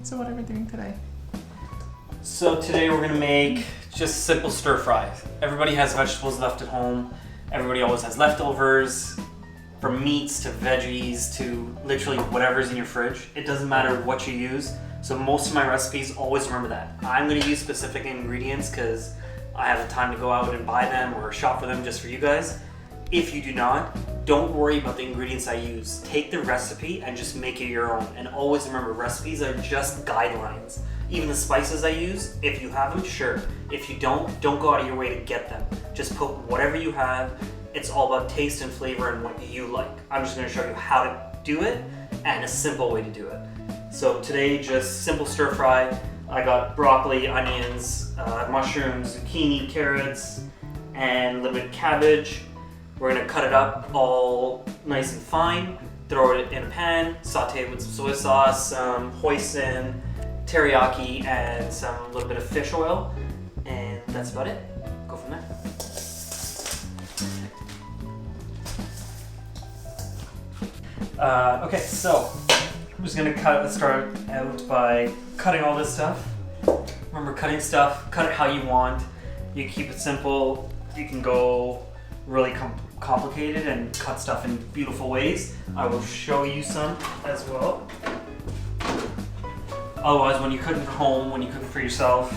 So what are we doing today? So today we're gonna make just simple stir fry. Everybody has vegetables left at home. Everybody always has leftovers, from meats to veggies to literally whatever's in your fridge. It doesn't matter what you use. So most of my recipes, always remember that. I'm gonna use specific ingredients because I have the time to go out and buy them or shop for them just for you guys. If you do not, don't worry about the ingredients I use. Take the recipe and just make it your own. And always remember, recipes are just guidelines. Even the spices I use, if you have them, sure. If you don't go out of your way to get them. Just put whatever you have. It's all about taste and flavor and what you like. I'm just gonna show you how to do it and a simple way to do it. So today, just simple stir fry. I got broccoli, onions, mushrooms, zucchini, carrots, and a little bit of cabbage. We're gonna cut it up all nice and fine, throw it in a pan, saute it with some soy sauce, some hoisin, teriyaki, and a little bit of fish oil, and that's about it. Go from there. Okay, so I'm just gonna start out by cutting all this stuff. Remember, cutting stuff, cut it how you want. You can keep it simple. You can go really complicated and cut stuff in beautiful ways. I will show you some as well. Otherwise, when you're cooking for home, when you're cooking for yourself,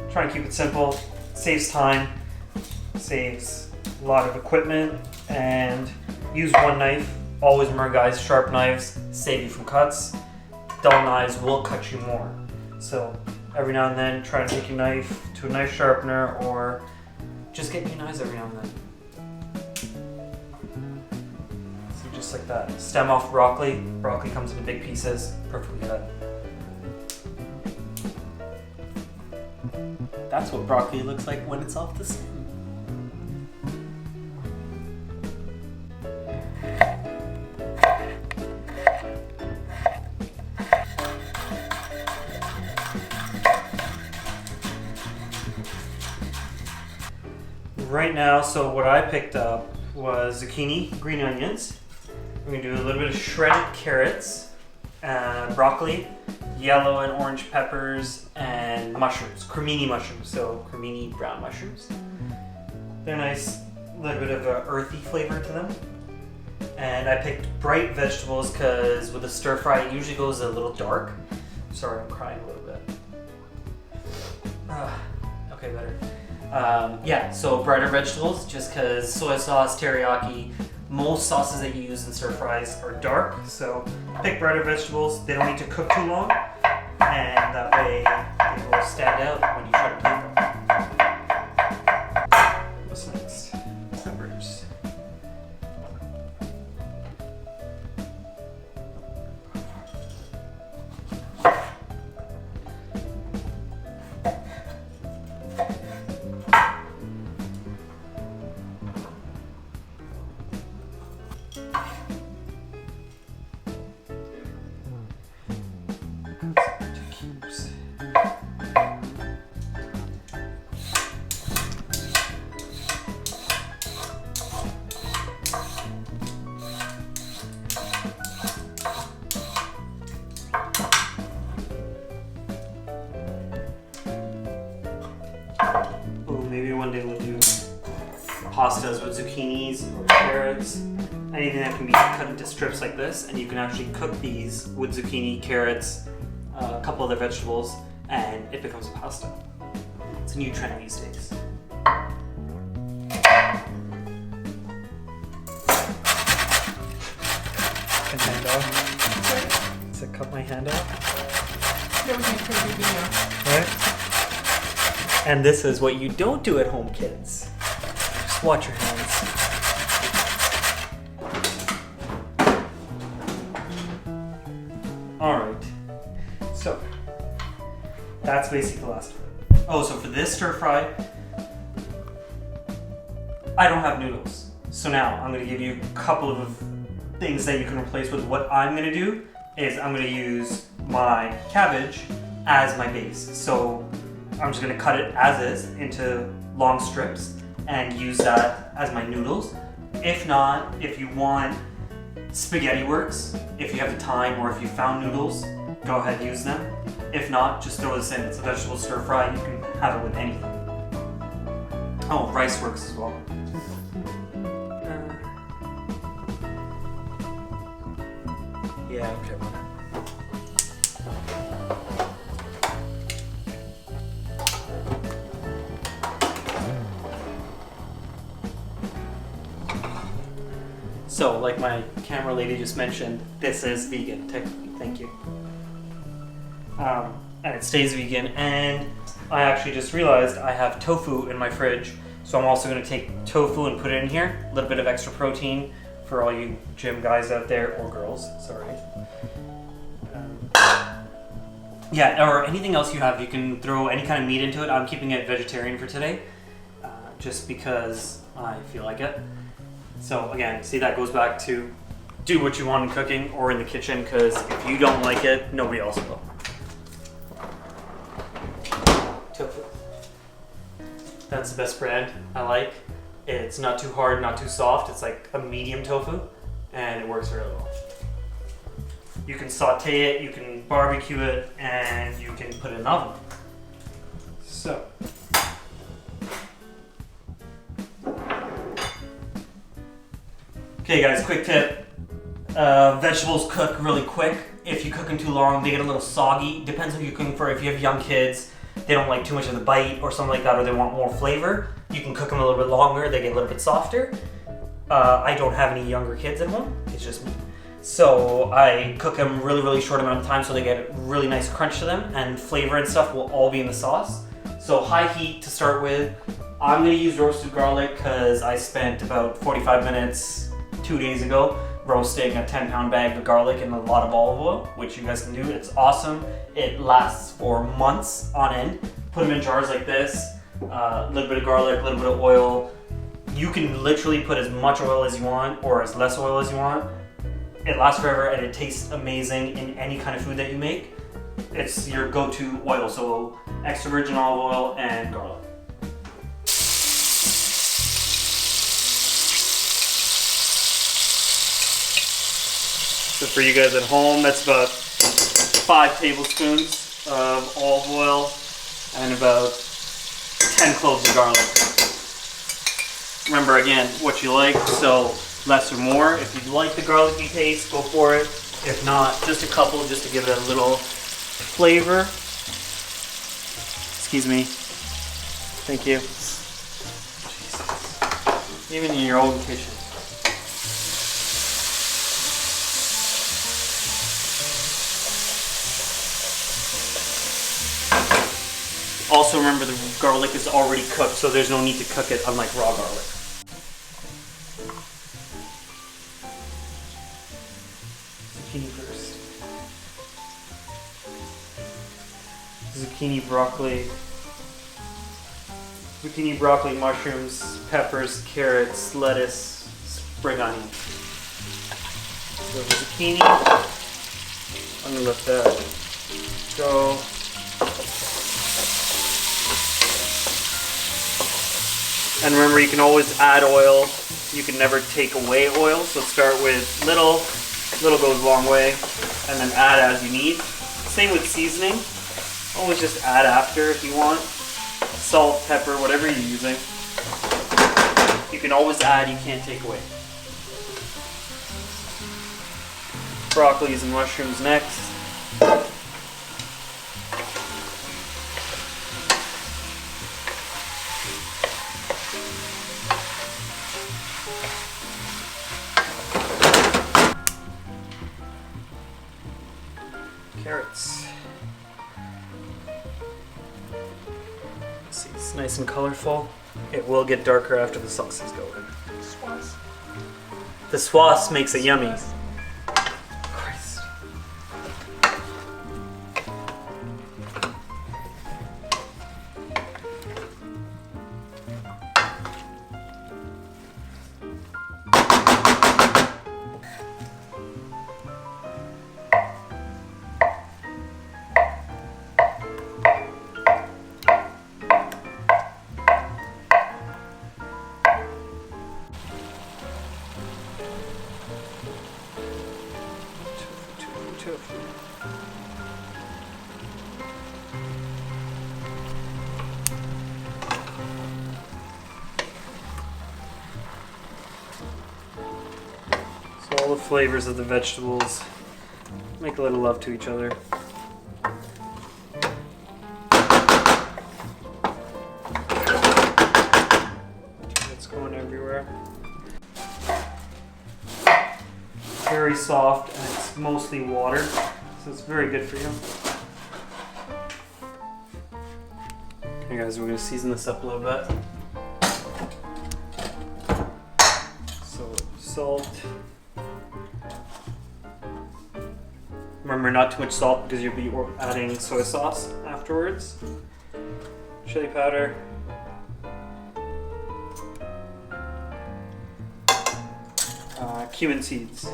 try and keep it simple. Saves time, saves a lot of equipment, and use one knife. Always remember, guys, sharp knives save you from cuts. Dull knives will cut you more. So every now and then, try to take your knife to a knife sharpener, or just get new knives every now and then. So just like that. Stem off broccoli. Broccoli comes in big pieces, perfectly cut. That's what broccoli looks like when it's off the stem. Right now, so what I picked up was zucchini, green onions. We're gonna do a little bit of shredded carrots, broccoli, yellow and orange peppers, and mushrooms, cremini mushrooms, so cremini brown mushrooms. They're nice, a little bit of an earthy flavor to them. And I picked bright vegetables because with a stir fry it usually goes a little dark. Sorry, I'm crying a little bit. Okay, better. Yeah, so brighter vegetables, just because soy sauce, teriyaki, most sauces that you use in stir fries are dark, so pick brighter vegetables. They don't need to cook too long, and that way they will stand out when you try to plate them. What's next? Peppers. Maybe one day we'll do pastas with zucchinis or carrots. Anything that can be cut into strips like this, and you can actually cook these with zucchini, carrots, a couple other vegetables, and it becomes a pasta. It's a new trend these days. Cut hand off. Does it cut my hand off? That was a pretty good video. Right? And this is what you don't do at home, kids. Just watch your hands. Alright. So, that's basically the last of it. Oh, so for this stir fry, I don't have noodles. So now, I'm going to give you a couple of things that you can replace with. What I'm going to do is I'm going to use my cabbage as my base. So I'm just going to cut it as is into long strips and use that as my noodles. If not, if you want, spaghetti works. If you have the time, or if you found noodles, go ahead and use them. If not, just throw this in. It's a vegetable stir fry. You can have it with anything. Oh, rice works as well. Yeah, okay, whatever. So, like my camera lady just mentioned, this is vegan, technically. Thank you. And it stays vegan. And I actually just realized I have tofu in my fridge, so I'm also going to take tofu and put it in here. A little bit of extra protein for all you gym guys out there, or girls, sorry. Yeah, or anything else you have, you can throw any kind of meat into it. I'm keeping it vegetarian for today, just because I feel like it. So again, see, that goes back to do what you want in cooking or in the kitchen, because if you don't like it, nobody else will. Tofu. That's the best brand I like. It's not too hard, not too soft. It's like a medium tofu, and it works really well. You can saute it, you can barbecue it, and you can put it in the oven. So. Okay guys, quick tip. Vegetables cook really quick. If you cook them too long, they get a little soggy. Depends who you're cooking for. If you have young kids, they don't like too much of the bite or something like that, or they want more flavor, you can cook them a little bit longer, they get a little bit softer. I don't have any younger kids at home, it's just me. So I cook them really short amount of time so they get a really nice crunch to them, and flavor and stuff will all be in the sauce. So high heat to start with. I'm gonna use roasted garlic because I spent about 45 minutes 2 days ago roasting a 10-pound bag of garlic in a lot of olive oil, which you guys can do. It's awesome. It lasts for months on end. Put them in jars like this, a little bit of garlic, a little bit of oil. You can literally put as much oil as you want or as less oil as you want. It lasts forever and it tastes amazing in any kind of food that you make. It's your go-to oil, so extra virgin olive oil and garlic. So for you guys at home, that's about 5 tablespoons of olive oil and about 10 cloves of garlic. Remember again, what you like, so less or more. If you like the garlicky taste, go for it. If not, just a couple, just to give it a little flavor. Excuse me. Thank you. Jesus. Even in your own kitchen. Also remember the garlic is already cooked, so there's no need to cook it unlike raw garlic. Zucchini first. Zucchini, broccoli, mushrooms, peppers, carrots, lettuce, spring onion. So the zucchini, I'm gonna let that go. And remember, you can always add oil. You can never take away oil. So start with little goes a long way, and then add as you need. Same with seasoning. Always just add after if you want. Salt, pepper, whatever you're using. You can always add, you can't take away. Broccolis and mushrooms next. Carrots. See, it's nice and colorful. It will get darker after the sauces go in. Sauce. The sauce makes it yummy. Christ. So all the flavors of the vegetables make a little love to each other. It's going everywhere. Very soft, and it's mostly water, so it's very good for you. Okay guys, we're going to season this up a little bit. So salt. Remember, not too much salt because you'll be adding soy sauce afterwards. Chili powder. Cumin seeds.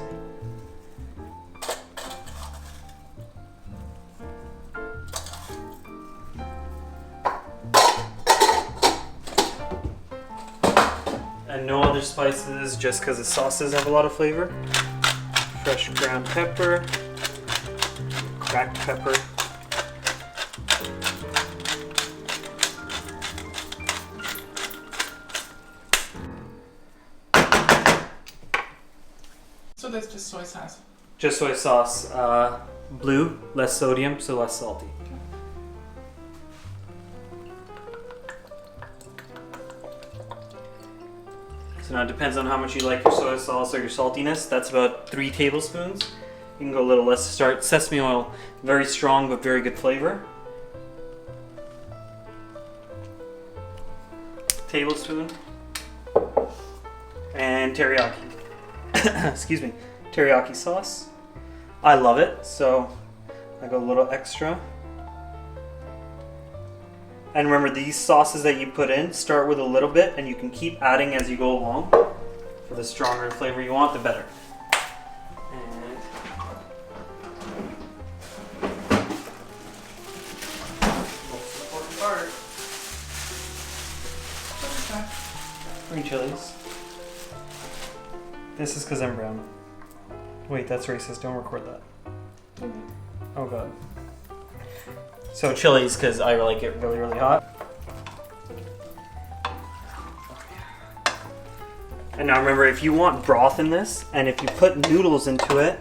And no other spices, just because the sauces have a lot of flavor. Fresh ground pepper. Cracked pepper. So that's just soy sauce. Just soy sauce. Blue, less sodium, so less salty. So now it depends on how much you like your soy sauce or your saltiness. That's about 3 tablespoons. You can go a little less to start. Sesame oil, very strong but very good flavor. Tablespoon. And teriyaki. Excuse me. Teriyaki sauce. I love it, so I go a little extra. And remember, these sauces that you put in, start with a little bit and you can keep adding as you go along. For the stronger flavor you want, the better. And most important part. What is that? Green chilies. This is because I'm brown. Wait, that's racist. Don't record that. Oh god. So chilies because I like it really, really hot. And now remember, if you want broth in this, and if you put noodles into it,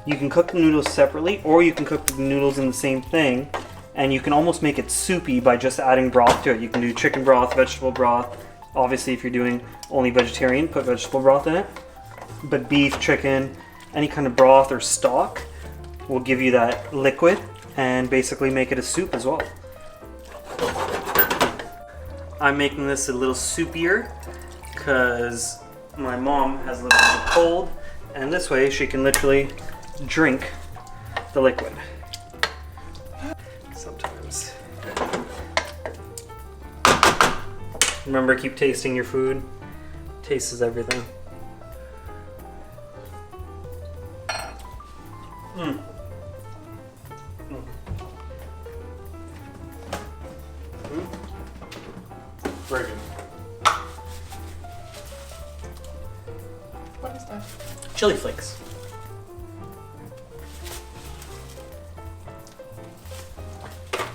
you can cook the noodles separately, or you can cook the noodles in the same thing, and you can almost make it soupy by just adding broth to it. You can do chicken broth, vegetable broth. Obviously, if you're doing only vegetarian, put vegetable broth in it. But beef, chicken, any kind of broth or stock will give you that liquid and basically make it a soup as well. I'm making this a little soupier because my mom has a little bit of a cold, and this way she can literally drink the liquid. Sometimes. Remember, keep tasting your food. Taste is everything. Mm. Mm. Mm. Very good. What is that? Chili flakes.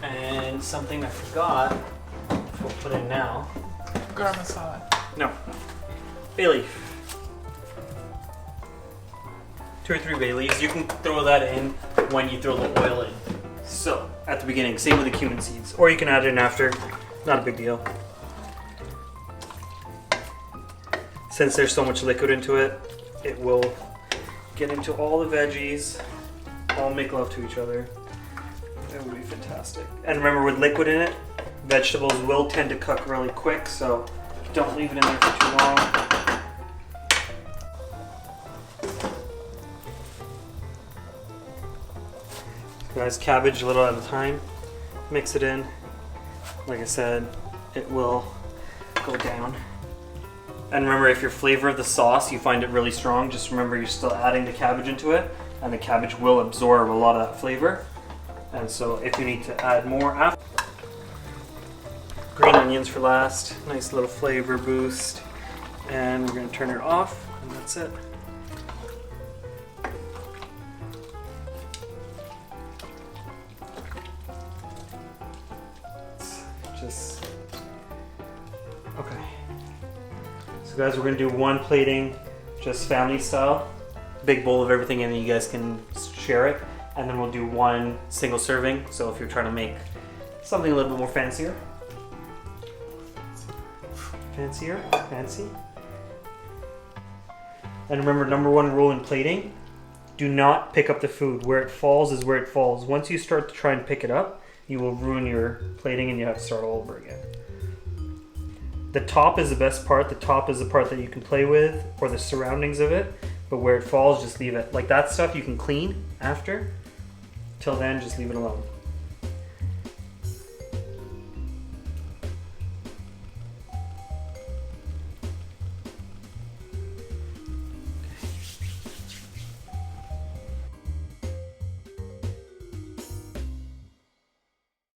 And something I forgot, which we'll put in now. Garam masala. No. Bay leaf. 2 or 3 bay leaves. You can throw that in when you throw the oil in. So, at the beginning, same with the cumin seeds. Or you can add it in after. Not a big deal. Since there's so much liquid into it, it will get into all the veggies, all make love to each other. That would be fantastic. And remember, with liquid in it, vegetables will tend to cook really quick, so don't leave it in there for too long. Guys, cabbage a little at a time. Mix it in. Like I said, it will go down. And remember, if your flavor of the sauce, you find it really strong, just remember you're still adding the cabbage into it, and the cabbage will absorb a lot of that flavor. And so if you need to add more after. Green onions for last. Nice little flavor boost. And we're going to turn it off, and that's it. just... Okay. So guys, we're gonna do one plating, just family style. Big bowl of everything, and then you guys can share it. And then we'll do one single serving. So if you're trying to make something a little bit more fancy. And remember, number one rule in plating, do not pick up the food. Where it falls is where it falls. Once you start to try and pick it up, you will ruin your plating and you have to start all over again. The top is the best part. The top is the part that you can play with, or the surroundings of it. But where it falls, just leave it. Like that stuff you can clean after. Till then, just leave it alone.